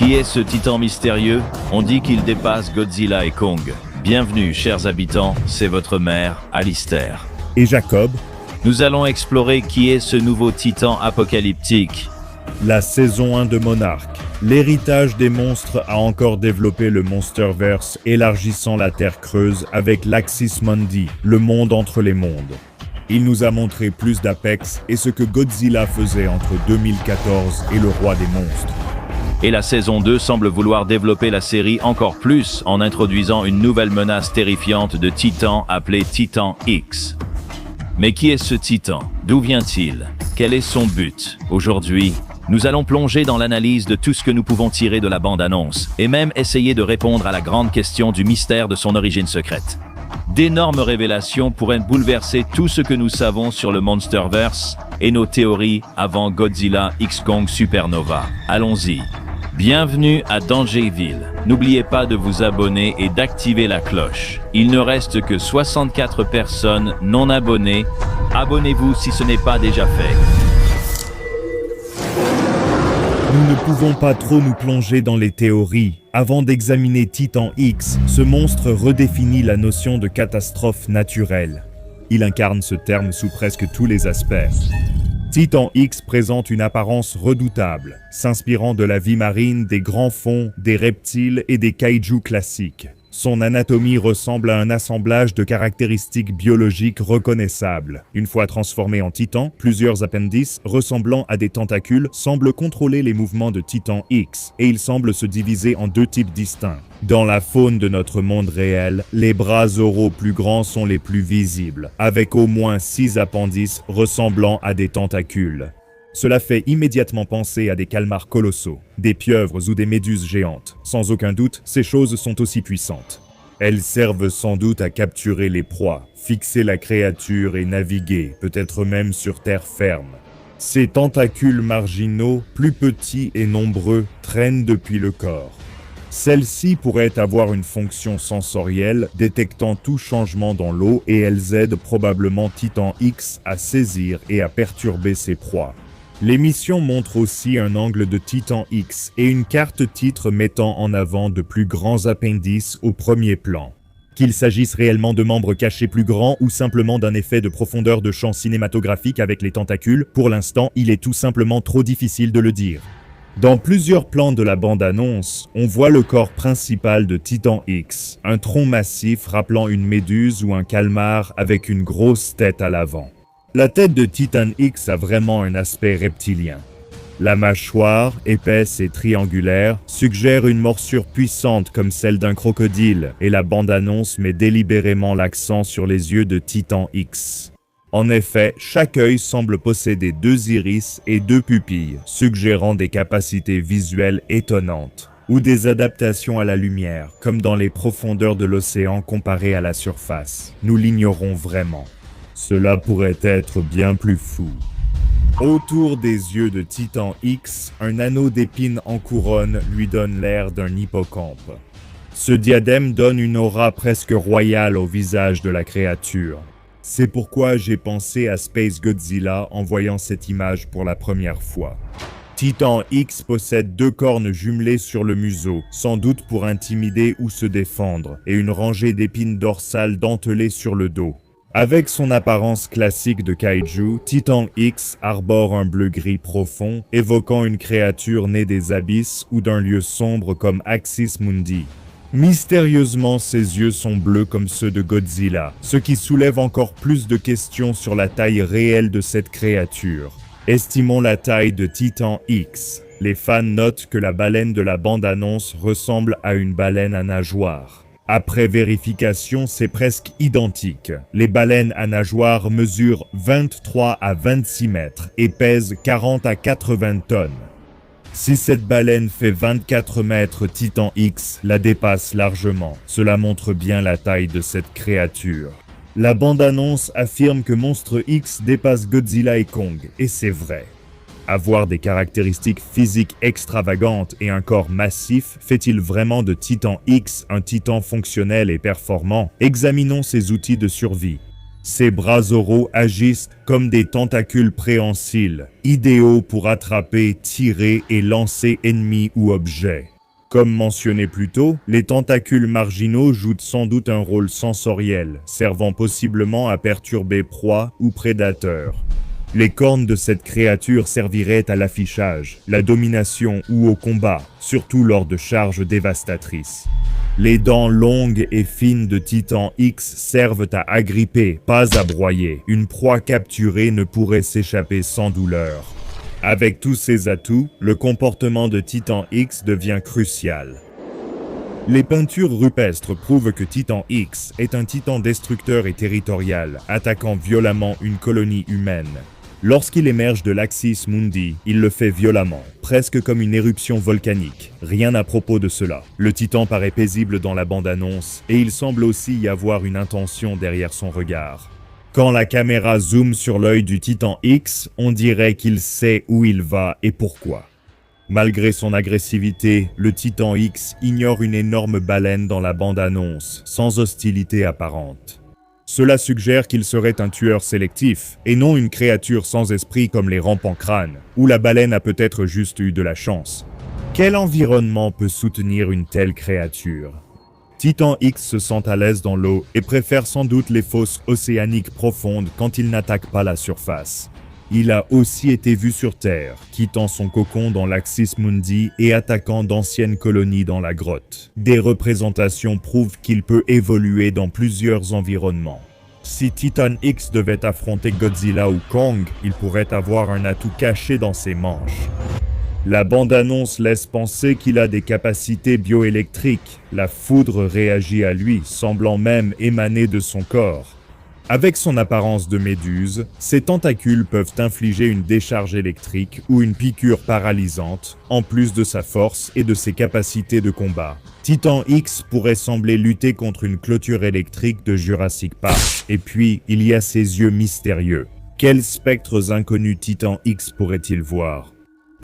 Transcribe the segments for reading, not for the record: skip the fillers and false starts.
Qui est ce titan mystérieux? On dit qu'il dépasse Godzilla et Kong. Bienvenue, chers habitants, c'est votre maire, Alistair. Et Jacob. Nous allons explorer qui est ce nouveau titan apocalyptique. La saison 1 de Monarch. L'héritage des monstres a encore développé le Monsterverse, élargissant la Terre creuse avec l'Axis Mundi, le monde entre les mondes. Il nous a montré plus d'Apex et ce que Godzilla faisait entre 2014 et le roi des monstres. Et la saison 2 semble vouloir développer la série encore plus en introduisant une nouvelle menace terrifiante de Titan appelée Titan X. Mais qui est ce Titan? D'où vient-il? Quel est son but? Aujourd'hui, nous allons plonger dans l'analyse de tout ce que nous pouvons tirer de la bande-annonce et même essayer de répondre à la grande question du mystère de son origine secrète. D'énormes révélations pourraient bouleverser tout ce que nous savons sur le Monsterverse et nos théories avant Godzilla X Kong Supernova. Allons-y. Bienvenue à Dangerville. N'oubliez pas de vous abonner et d'activer la cloche. Il ne reste que 64 personnes non abonnées. Abonnez-vous si ce n'est pas déjà fait. Nous ne pouvons pas trop nous plonger dans les théories. Avant d'examiner Titan X, ce monstre redéfinit la notion de catastrophe naturelle. Il incarne ce terme sous presque tous les aspects. Titan X présente une apparence redoutable, s'inspirant de la vie marine, des grands fonds, des reptiles et des kaiju classiques. Son anatomie ressemble à un assemblage de caractéristiques biologiques reconnaissables. Une fois transformé en titan, plusieurs appendices ressemblant à des tentacules semblent contrôler les mouvements de Titan X, et il semble se diviser en deux types distincts. Dans la faune de notre monde réel, les bras oraux plus grands sont les plus visibles, avec au moins 6 appendices ressemblant à des tentacules. Cela fait immédiatement penser à des calmars colossaux, des pieuvres ou des méduses géantes. Sans aucun doute, ces choses sont aussi puissantes. Elles servent sans doute à capturer les proies, fixer la créature et naviguer, peut-être même sur terre ferme. Ces tentacules marginaux, plus petits et nombreux, traînent depuis le corps. Celles-ci pourraient avoir une fonction sensorielle, détectant tout changement dans l'eau, et elles aident probablement Titan X à saisir et à perturber ses proies. L'émission montre aussi un angle de Titan X et une carte titre mettant en avant de plus grands appendices au premier plan. Qu'il s'agisse réellement de membres cachés plus grands ou simplement d'un effet de profondeur de champ cinématographique avec les tentacules, pour l'instant, il est tout simplement trop difficile de le dire. Dans plusieurs plans de la bande-annonce, on voit le corps principal de Titan X, un tronc massif rappelant une méduse ou un calmar avec une grosse tête à l'avant. La tête de Titan X a vraiment un aspect reptilien. La mâchoire, épaisse et triangulaire, suggère une morsure puissante comme celle d'un crocodile, et la bande-annonce met délibérément l'accent sur les yeux de Titan X. En effet, chaque œil semble posséder 2 iris et 2 pupilles, suggérant des capacités visuelles étonnantes, ou des adaptations à la lumière, comme dans les profondeurs de l'océan comparées à la surface. Nous l'ignorons vraiment. Cela pourrait être bien plus fou. Autour des yeux de Titan X, un anneau d'épines en couronne lui donne l'air d'un hippocampe. Ce diadème donne une aura presque royale au visage de la créature. C'est pourquoi j'ai pensé à Space Godzilla en voyant cette image pour la première fois. Titan X possède 2 cornes jumelées sur le museau, sans doute pour intimider ou se défendre, et une rangée d'épines dorsales dentelées sur le dos. Avec son apparence classique de kaiju, Titan X arbore un bleu-gris profond, évoquant une créature née des abysses ou d'un lieu sombre comme Axis Mundi. Mystérieusement, ses yeux sont bleus comme ceux de Godzilla, ce qui soulève encore plus de questions sur la taille réelle de cette créature. Estimons la taille de Titan X. Les fans notent que la baleine de la bande-annonce ressemble à une baleine à nageoires. Après vérification, c'est presque identique. Les baleines à nageoires mesurent 23 à 26 mètres et pèsent 40 à 80 tonnes. Si cette baleine fait 24 mètres, Titan X la dépasse largement. Cela montre bien la taille de cette créature. La bande-annonce affirme que Monstre X dépasse Godzilla et Kong, et c'est vrai. Avoir des caractéristiques physiques extravagantes et un corps massif fait-il vraiment de Titan X un titan fonctionnel et performant? Examinons ses outils de survie. Ses bras oraux agissent comme des tentacules préhensiles, idéaux pour attraper, tirer et lancer ennemis ou objets. Comme mentionné plus tôt, les tentacules marginaux jouent sans doute un rôle sensoriel, servant possiblement à perturber proies ou prédateurs. Les cornes de cette créature serviraient à l'affichage, la domination ou au combat, surtout lors de charges dévastatrices. Les dents longues et fines de Titan X servent à agripper, pas à broyer. Une proie capturée ne pourrait s'échapper sans douleur. Avec tous ces atouts, le comportement de Titan X devient crucial. Les peintures rupestres prouvent que Titan X est un titan destructeur et territorial, attaquant violemment une colonie humaine. Lorsqu'il émerge de l'Axis Mundi, il le fait violemment, presque comme une éruption volcanique. Rien à propos de cela. Le titan paraît paisible dans la bande-annonce, et il semble aussi y avoir une intention derrière son regard. Quand la caméra zoome sur l'œil du Titan X, on dirait qu'il sait où il va et pourquoi. Malgré son agressivité, le Titan X ignore une énorme baleine dans la bande-annonce, sans hostilité apparente. Cela suggère qu'il serait un tueur sélectif, et non une créature sans esprit comme les rampants crânes, où la baleine a peut-être juste eu de la chance. Quel environnement peut soutenir une telle créature ? Titan X se sent à l'aise dans l'eau et préfère sans doute les fosses océaniques profondes quand il n'attaque pas la surface. Il a aussi été vu sur Terre, quittant son cocon dans l'Axis Mundi et attaquant d'anciennes colonies dans la grotte. Des représentations prouvent qu'il peut évoluer dans plusieurs environnements. Si Titan X devait affronter Godzilla ou Kong, il pourrait avoir un atout caché dans ses manches. La bande-annonce laisse penser qu'il a des capacités bioélectriques. La foudre réagit à lui, semblant même émaner de son corps. Avec son apparence de méduse, ses tentacules peuvent infliger une décharge électrique ou une piqûre paralysante, en plus de sa force et de ses capacités de combat. Titan X pourrait sembler lutter contre une clôture électrique de Jurassic Park. Et puis, il y a ses yeux mystérieux. Quels spectres inconnus Titan X pourrait-il voir ?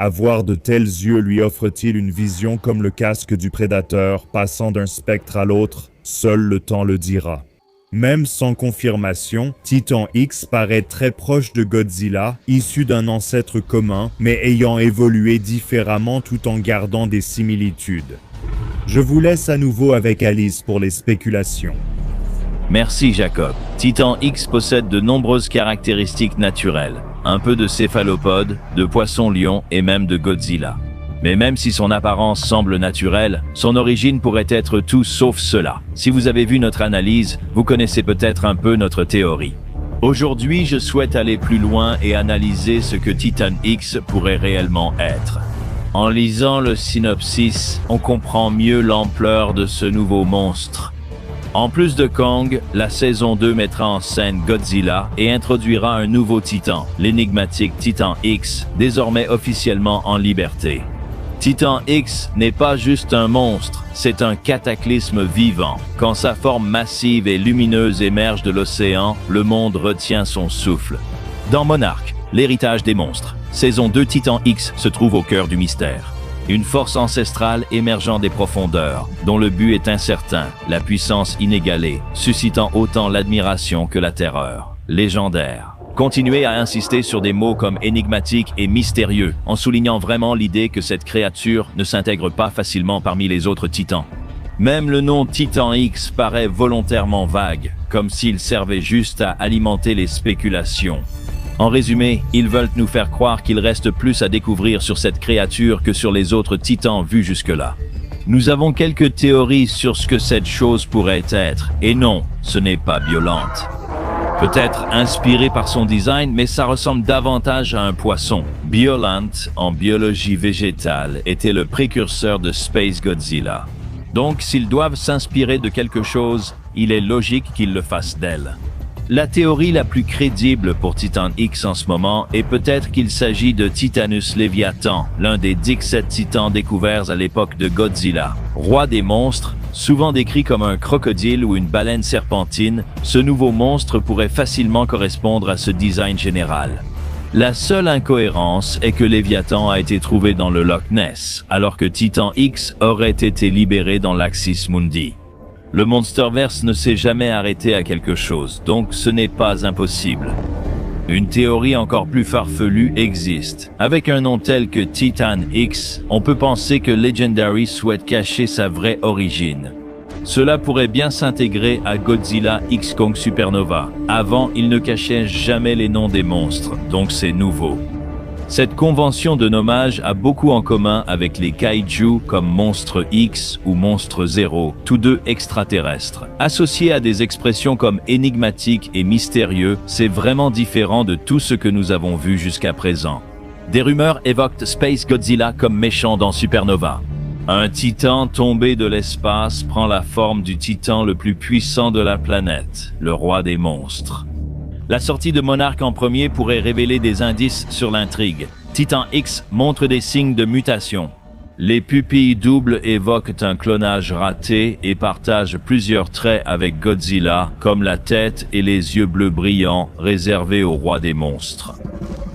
Avoir de tels yeux lui offre-t-il une vision comme le casque du prédateur, passant d'un spectre à l'autre? Seul le temps le dira. Même sans confirmation, Titan X paraît très proche de Godzilla, issu d'un ancêtre commun, mais ayant évolué différemment tout en gardant des similitudes. Je vous laisse à nouveau avec Alice pour les spéculations. Merci Jacob. Titan X possède de nombreuses caractéristiques naturelles. Un peu de céphalopode, de poisson-lion et même de Godzilla. Mais même si son apparence semble naturelle, son origine pourrait être tout sauf cela. Si vous avez vu notre analyse, vous connaissez peut-être un peu notre théorie. Aujourd'hui, je souhaite aller plus loin et analyser ce que Titan X pourrait réellement être. En lisant le synopsis, on comprend mieux l'ampleur de ce nouveau monstre. En plus de Kong, la saison 2 mettra en scène Godzilla et introduira un nouveau titan, l'énigmatique Titan X, désormais officiellement en liberté. Titan X n'est pas juste un monstre, c'est un cataclysme vivant. Quand sa forme massive et lumineuse émerge de l'océan, le monde retient son souffle. Dans Monarch, l'héritage des monstres, saison 2 Titan X se trouve au cœur du mystère. Une force ancestrale émergeant des profondeurs, dont le but est incertain, la puissance inégalée, suscitant autant l'admiration que la terreur. Légendaire. Continuez à insister sur des mots comme énigmatique et mystérieux, en soulignant vraiment l'idée que cette créature ne s'intègre pas facilement parmi les autres titans. Même le nom Titan X paraît volontairement vague, comme s'il servait juste à alimenter les spéculations. En résumé, ils veulent nous faire croire qu'il reste plus à découvrir sur cette créature que sur les autres titans vus jusque-là. Nous avons quelques théories sur ce que cette chose pourrait être, et non, ce n'est pas Biolante. Peut-être inspiré par son design, mais ça ressemble davantage à un poisson. Biolante, en biologie végétale, était le précurseur de Space Godzilla. Donc, s'ils doivent s'inspirer de quelque chose, il est logique qu'ils le fassent d'elle. La théorie la plus crédible pour Titan X en ce moment est peut-être qu'il s'agit de Titanus Léviathan, l'un des 17 titans découverts à l'époque de Godzilla. Roi des monstres, souvent décrit comme un crocodile ou une baleine serpentine, ce nouveau monstre pourrait facilement correspondre à ce design général. La seule incohérence est que Léviathan a été trouvé dans le Loch Ness, alors que Titan X aurait été libéré dans l'Axis Mundi. Le Monsterverse ne s'est jamais arrêté à quelque chose, donc ce n'est pas impossible. Une théorie encore plus farfelue existe. Avec un nom tel que Titan X, on peut penser que Legendary souhaite cacher sa vraie origine. Cela pourrait bien s'intégrer à Godzilla X Kong Supernova. Avant, il ne cachait jamais les noms des monstres, donc c'est nouveau. Cette convention de nommage a beaucoup en commun avec les kaiju comme Monstre X ou Monstre Zéro, tous deux extraterrestres. Associés à des expressions comme énigmatique et mystérieux, c'est vraiment différent de tout ce que nous avons vu jusqu'à présent. Des rumeurs évoquent Space Godzilla comme méchant dans Supernova. Un titan tombé de l'espace prend la forme du titan le plus puissant de la planète, le roi des monstres. La sortie de Monarch en premier pourrait révéler des indices sur l'intrigue. Titan X montre des signes de mutation. Les pupilles doubles évoquent un clonage raté et partagent plusieurs traits avec Godzilla, comme la tête et les yeux bleus brillants réservés au roi des monstres.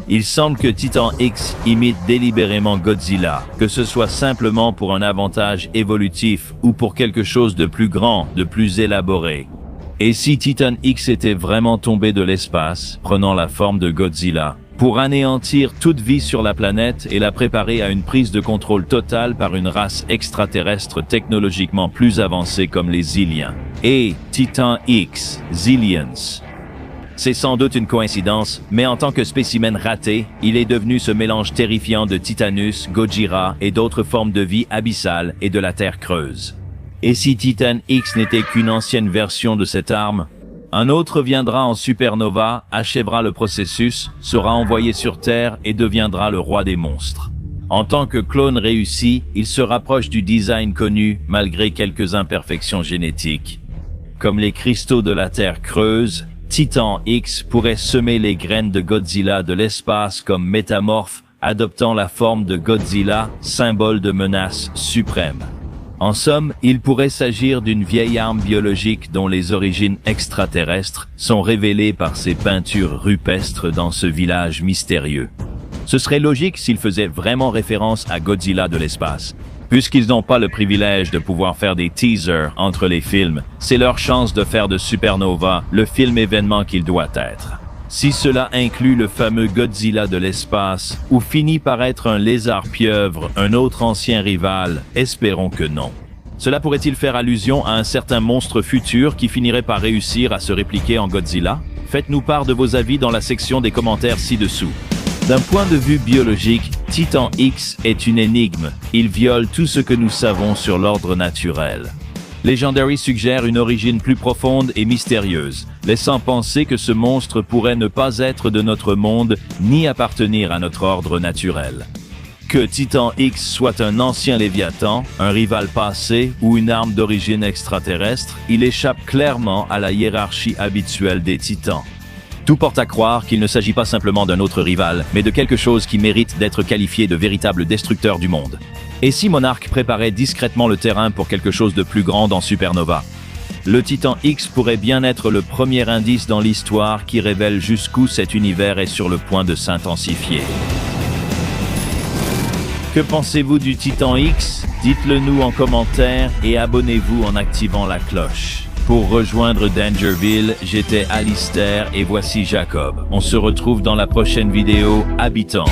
Il semble que Titan X imite délibérément Godzilla, que ce soit simplement pour un avantage évolutif ou pour quelque chose de plus grand, de plus élaboré. Et si Titan X était vraiment tombé de l'espace, prenant la forme de Godzilla, pour anéantir toute vie sur la planète et la préparer à une prise de contrôle totale par une race extraterrestre technologiquement plus avancée comme les Zillions. Et Titan X, Zillions. C'est sans doute une coïncidence, mais en tant que spécimen raté, il est devenu ce mélange terrifiant de Titanus, Gojira et d'autres formes de vie abyssale et de la Terre creuse. Et si Titan X n'était qu'une ancienne version de cette arme, un autre viendra en supernova, achèvera le processus, sera envoyé sur Terre et deviendra le roi des monstres. En tant que clone réussi, il se rapproche du design connu malgré quelques imperfections génétiques. Comme les cristaux de la Terre creuse, Titan X pourrait semer les graines de Godzilla de l'espace comme métamorphe, adoptant la forme de Godzilla, symbole de menace suprême. En somme, il pourrait s'agir d'une vieille arme biologique dont les origines extraterrestres sont révélées par ces peintures rupestres dans ce village mystérieux. Ce serait logique s'il faisait vraiment référence à Godzilla de l'espace. Puisqu'ils n'ont pas le privilège de pouvoir faire des teasers entre les films, c'est leur chance de faire de Supernova le film événement qu'il doit être. Si cela inclut le fameux Godzilla de l'espace, ou finit par être un lézard-pieuvre, un autre ancien rival, espérons que non. Cela pourrait-il faire allusion à un certain monstre futur qui finirait par réussir à se répliquer en Godzilla? Faites-nous part de vos avis dans la section des commentaires ci-dessous. D'un point de vue biologique, Titan X est une énigme. Il viole tout ce que nous savons sur l'ordre naturel. Legendary suggère une origine plus profonde et mystérieuse, laissant penser que ce monstre pourrait ne pas être de notre monde ni appartenir à notre ordre naturel. Que Titan X soit un ancien Léviathan, un rival passé ou une arme d'origine extraterrestre, il échappe clairement à la hiérarchie habituelle des titans. Tout porte à croire qu'il ne s'agit pas simplement d'un autre rival, mais de quelque chose qui mérite d'être qualifié de véritable destructeur du monde. Et si Monarch préparait discrètement le terrain pour quelque chose de plus grand dans Supernova? Le Titan X pourrait bien être le premier indice dans l'histoire qui révèle jusqu'où cet univers est sur le point de s'intensifier. Que pensez-vous du Titan X? Dites-le nous en commentaire et abonnez-vous en activant la cloche. Pour rejoindre Dangerville, j'étais Alistair et voici Jacob. On se retrouve dans la prochaine vidéo Habitant.